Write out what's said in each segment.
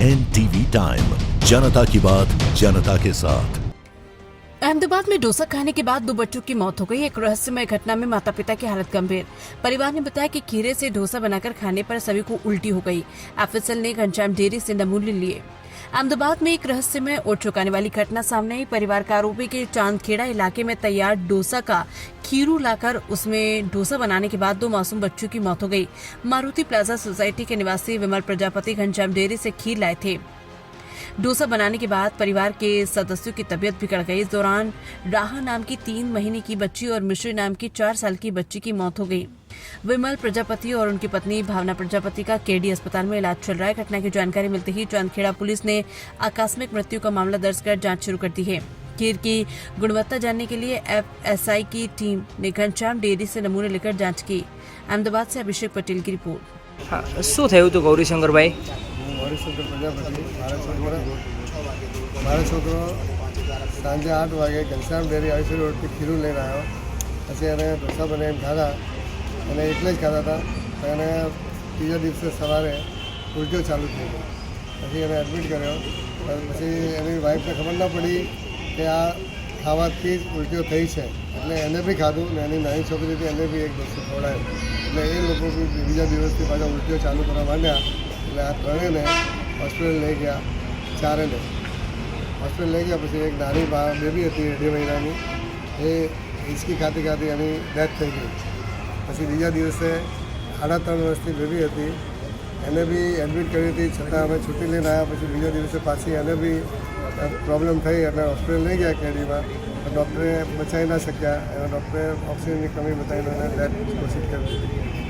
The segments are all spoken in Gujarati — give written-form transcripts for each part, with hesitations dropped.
NTV टाइम, जनता की बात जनता के साथ। अहमदाबाद में डोसा खाने के बाद 2 बच्चों की मौत हो गई। एक रहस्यमय घटना में माता पिता की हालत गंभीर। परिवार ने बताया कि खीरे से डोसा बनाकर खाने पर सभी को उल्टी हो गई। एफएसएल ने घनश्याम डेयरी से नमूने लिए। अहमदाबाद में एक रहस्यमय और चौंकाने वाली घटना सामने आई। परिवार का आरोपी के चांदखेड़ा इलाके में तैयार डोसा का खीरू लाकर उसमें डोसा बनाने के बाद 2 मासूम बच्चों की मौत हो गई। मारुति प्लाजा सोसाइटी के निवासी विमल प्रजापति घनश्याम डेयरी से खीर लाए थे। डोसा बनाने के बाद परिवार के सदस्यों की तबीयत बिगड़ गई। इस दौरान राहा नाम की 3 महीने की बच्ची और मिश्री नाम की 4 साल की बच्ची की मौत हो गई। विमल प्रजापति और उनकी पत्नी भावना प्रजापति का केडी अस्पताल में इलाज चल रहा है। घटना की जानकारी मिलते ही चांदखेड़ा पुलिस ने आकस्मिक मृत्यु का मामला दर्ज कर जांच शुरू कर दी है। खीर की गुणवत्ता जानने के लिए एफएसआई की टीम ने घनश्याम डेयरी से नमूने लेकर जांच की। अहमदाबाद से अभिषेक पटेल की रिपोर्ट। हाँ, શું થયું હતું ગૌરીશંકરભાઈ? હરિશંકર પ્રજાપતિ મારો છોકરો સાંજે 8 વાગે ઘનશ્યામ ડેરી આઈસી રોડથી ખીરું લઈને આવ્યો. પછી એને ઢોસા બનાવીને ખાધા અને એકલે જ ખાધા હતા. તો એને ત્રીજા દિવસે સવારે ઉલટીઓ ચાલુ થઈ ગઈ. પછી એને એડમિટ કર્યો. પછી એની વાઈફને ખબર ન પડી કે આ ખાવાથી જ ઉલટીઓ થઈ છે. એટલે એને બી ખાધું ને એની નાની છોકરી હતી એને બી એક ડોસો ખવડાવ્યો. એટલે એ લોકો બી બીજા દિવસથી પાછા ઉલટીઓ ચાલુ કરવા માંડ્યા. એટલે આ ત્રણેયને હોસ્પિટલ લઈ ગયા. ચારેને હોસ્પિટલ લઈ ગયા. પછી એક નાની બેબી હતી 2.5 મહિનાની, એ હિંચકી ખાતી ખાતી એની ડેથ થઈ ગઈ. પછી બીજા દિવસે 3.5 વર્ષની બેબી હતી, એને બી એડમિટ કરી હતી. છતાં અમે છૂટી લઈને આવ્યા. પછી બીજા દિવસે પાછી એને બી પ્રોબ્લેમ થઈ એટલે હોસ્પિટલ લઈ ગયા કેડીમાં. ડૉક્ટરે બચાવી ના શક્યા. એના ડૉક્ટરે ઓક્સિજનની કમી બતાવીને એને ડેથ ઘોષિત કરી.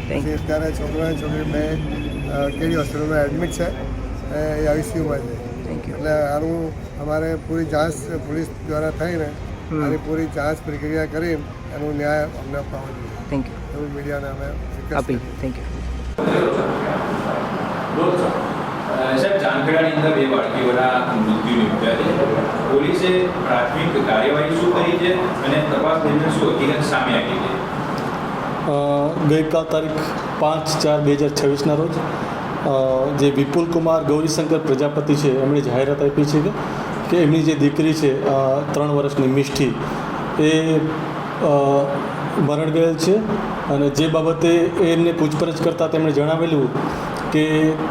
પછી અત્યારે છોકરો અને છોકરી 2 કેડી હોસ્પિટલમાં એડમિટ છે. એ આઈસીયુમાં છે. એટલે આનું અમારે પૂરી જાંચ પોલીસ દ્વારા થઈને આની પૂરી જાંચ પ્રક્રિયા કરીને એનું ન્યાય અમને અપાવવો જોઈએ. Thank you. એવું મીડિયાને અમે આપી. Thank you. સાહેબ, ચાંદખેડાની અંદર 2 બાળકીઓના મૃત્યુ નિપજ્યા છે. પોલીસે પ્રાથમિક કાર્યવાહી શું કરી છે અને તપાસ દરમિયાન શું હકીકત સામે આવી છે? ગઈકાલ તારીખ 5/4/2026ના રોજ જે વિપુલ કુમાર ગૌરીશંકર પ્રજાપતિ છે એમણે જાહેરાત આપી છે કે એમની જે દીકરી છે 3 વર્ષની મિષ્ઠી એ મરણ ગયેલ છે. અને જે બાબતે એમને પૂછપરછ કરતાં તેમણે જણાવેલું કે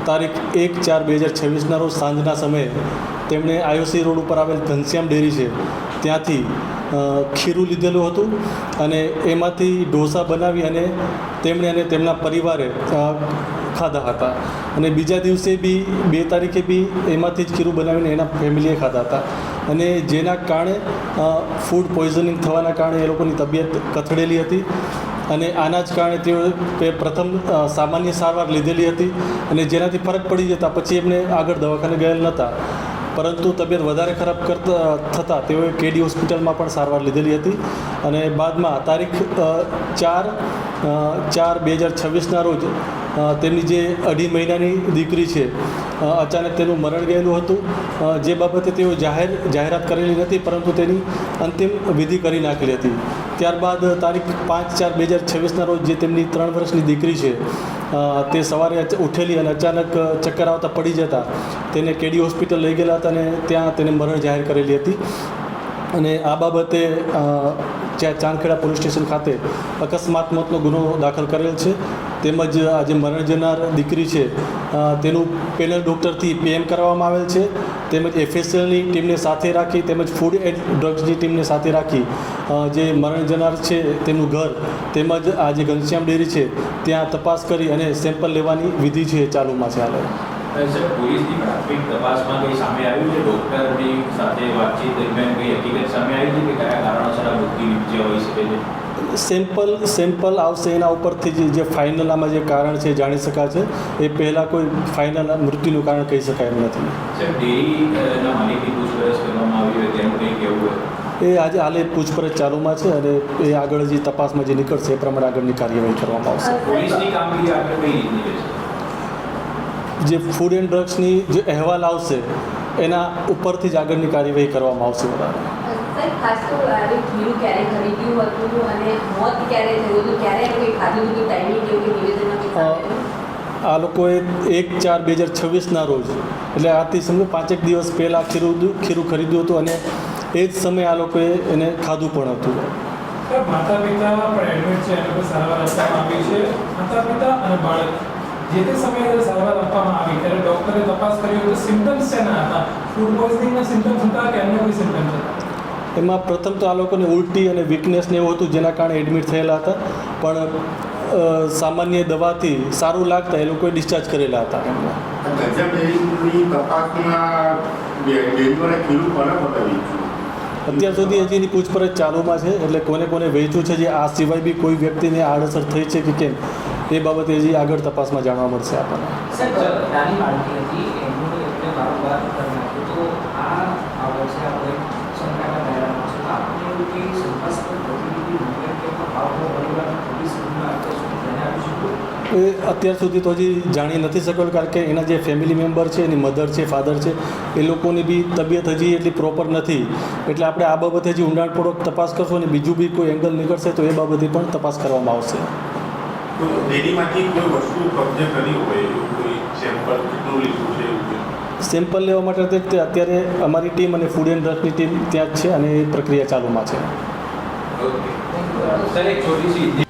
તારીખ 1/4/2026ના રોજ સાંજના સમયે તેમણે આઈઓસી રોડ ઉપર આવેલ ઘનશ્યામ ડેરી છે ત્યાંથી ખીરું લીધેલું હતું અને એમાંથી ઢોસા બનાવી અને તેમણે અને તેમના પરિવારે ખાધા હતા. અને બીજા દિવસે બી 2 તારીખે બી એમાંથી જ ખીરું બનાવીને એના ફેમિલીએ ખાધા હતા. અને જેના કારણે ફૂડ પોઈઝનિંગ થવાના કારણે એ લોકોની તબિયત કથળેલી હતી. અને આના જ કારણે તેઓ પ્રથમ સામાન્ય સારવાર લીધેલી હતી અને જેનાથી ફરક પડી જતા પછી એમને આગળ દવાખાને ગયેલ નહોતા. પરંતુ તબિયત વધારે ખરાબ થતાં તેઓએ કેડી હોસ્પિટલમાં પણ સારવાર લીધેલી હતી. અને બાદમાં તારીખ 4/4/2026ના રોજ તેમની જે 2.5 મહિનાની દીકરી છે અચાનક તેનું મરણ ગયેલું હતું. જે બાબતે તેઓ જાહેરાત કરેલી નથી પરંતુ તેની અંતિમ વિધિ કરી નાખેલી હતી. ત્યારબાદ તારીખ 5/4/2026ના રોજ જે તેમની 3 વર્ષની દીકરી છે તે સવારે ઉઠેલી અને અચાનક ચક્કર આવતા પડી જતા તેને કેડી હોસ્પિટલ લઈ ગયેલા હતા અને ત્યાં તેને મરણ જાહેર કરેલી હતી. અને આ બાબતે ચાંદખેડા પોલીસ સ્ટેશન ખાતે અકસ્માત મોતનો ગુનો દાખલ કરેલ છે. તેમજ આ જે મરણ જનાર દીકરી છે તેનું પેનલ ડૉક્ટરથી PM કરવામાં આવેલ છે. તેમજ એફએસએલની ટીમને સાથે રાખી તેમજ ફૂડ એન્ડ ડ્રગ્સની ટીમને સાથે રાખી જે મરણ જનાર છે તેમનું ઘર તેમજ આ જે ઘનશ્યામ ડેરી છે ત્યાં તપાસ કરી અને સેમ્પલ લેવાની વિધિ છે ચાલુમાં છે. હાલ સાહેબ, પોલીસની પ્રાથમિક તપાસમાં કંઈ સામે આવ્યું છે? ડૉક્ટરની સાથે વાતચીત દરમિયાન કંઈ હકીકત સામે આવી છે કે કયા કારણોસર આ મૃત્યુ નિપજ્યા હોઈ શકે છે? સેમ્પલ આવશે એના ઉપરથી જે ફાઇનલ આમાં જે કારણ છે જાણી શકાશે. એ પહેલાં કોઈ ફાઇનલ મૃત્યુનું કારણ કહી શકાય એમ નથી. સાહેબ, ડેરીના માલિકની પૂછપરછ કરવામાં આવી હોય તેનું કંઈ કહેવું હોય? એ આજે હાલે પૂછપરછ ચાલુમાં છે અને એ આગળ જે તપાસમાં જે નીકળશે એ પ્રમાણે આગળની કાર્યવાહી કરવામાં આવશે. પોલીસની કામગીરી આગળ કઈ રીતની રહેશે? જે ફૂડ એન્ડ ડ્રગ્સની જે અહેવાલ આવશે એના ઉપરથી જ આગળની કાર્યવાહી કરવામાં આવશે. ખાસ તો ખીરું ક્યારે ખરીદ્યું હતું અને મોત ક્યારે થયું હતું, ક્યારે કોઈ ખાધું હતું, ટાઈમિંગ કેવું કે નિવેદનમાં આ લોકોએ 1/4/2026ના રોજ એટલે આજથી સમજો 5 દિવસ પહેલાં ખીરું ખરીદ્યું હતું અને એ જ સમયે આ લોકોએ એને ખાધું પણ હતું. સર, માતા પિતા પણ એડમિટ છે, એને કોઈ સારવાર આપવામાં આવી છે. માતા પિતા અને બાળક જે તે સમયે જ્યારે સારવાર આપવામાં આવી ત્યારે ડૉક્ટરે તપાસ કરી તો સિમ્ટમ્સ શેના હતા? ફૂડ પોઈઝનિંગના સિમ્ટમ્સ હતા કે અન્ય કોઈ સિમ્ટમ્સ હતા? એમાં પ્રથમ તો આ લોકોને ઉલટી અને વીકનેસ ને એવું હતું જેના કારણે એડમિટ થયેલા હતા, પણ સામાન્ય દવાથી સારું લાગતા એ લોકોએ ડિસ્ચાર્જ કરેલા હતા. ગંજામ ડેરીની તપાસમાં ડેરીવાળા ખીરું કોને બતાવી? અત્યાર સુધી હજી એની પૂછપરછ ચાલુમાં છે, એટલે કોને કોને વેચ્યું છે, જે આ સિવાય બી કોઈ વ્યક્તિને આડઅસર થઈ છે કે કેમ એ બાબતે હજી આગળ તપાસમાં જાણવા મળશે આપણને. સર, નાની બાળકી હતી એનું એટલે વારંવાર કરી નાખ્યું તો આ વર્ષે આપણે શંકાના દાયરામાં છે. આપણે એવું કે શંકાસ્પદ ગતિવિધિ મુવમેન્ટ કે ભાવનો પરિવાર પોલીસ સ્કૂલમાં અત્યાર સુધી ધ્યાને આવી શક્યું? એ અત્યાર સુધી તો હજી જાણી નથી શક્યો, કારણ કે એના જે ફેમિલી મેમ્બર છે, એની મધર છે, ફાધર છે, એ લોકોની બી તબિયત હજી એટલી પ્રોપર નથી, એટલે આપણે આ બાબતે હજી ઊંડાણપૂર્વક તપાસ કરશું અને બીજું બી કોઈ એંગલ નીકળશે તો એ બાબતે પણ તપાસ કરવામાં આવશે. ડેરીમાંથી કોઈ વસ્તુ કબજે કરી હોય, કોઈ સેમ્પલ કેટલું લીધું છે એવું? સેમ્પલ લેવા માટે અત્યારે અમારી ટીમ અને ફૂડ એન્ડ ડ્રગ્સની ટીમ ત્યાં જ છે અને એ પ્રક્રિયા ચાલુમાં છે. ઓકે સર, એક છોટી સી